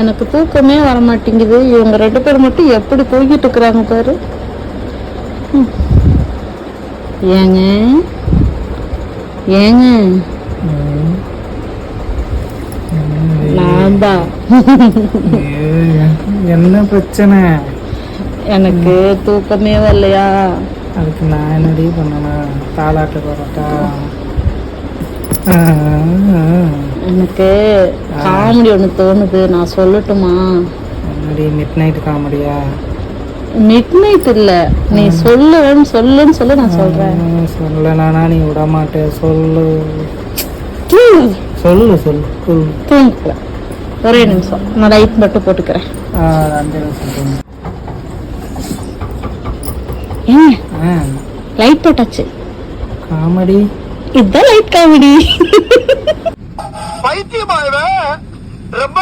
எனக்கு தூக்கமே வர மாட்டேங்குது. இவங்க 2 பேர் மட்டும் எப்படி தூங்கிட்டு இருக்கிறாங்க பாரு. ஏங்க ஏங்க நான் தான். என்ன பிரச்சனை? எனக்கு தூக்கமே வரலையா? அதுக்கு நான் என்னடி பண்ணணும்? தாளாட்ட போறட்டா? எனக்கு காமெடி ஒன்று தோணுது, நான் சொல்லட்டுமா? என்னடி மிட் நைட் காமெடியா? மிட் நைட் இல்ல, நீ சொல்லுன்னு சொல்லு, நான் சொல்றேன். சொல்லலானா நீ விட மாட்டேன். சொல்லு சொல்லு சொல்லு சொல்லு. தூங்கல, ஒரே நிமிஷம் நான் லைட் மட்டும் போட்டுக்கிறேன். 5 நிமிஷம். ஏன் லைட் போட்டாச்சு? காமெடி இதுதான் லைட் காமெடி. பைத்தியமா ரொம்ப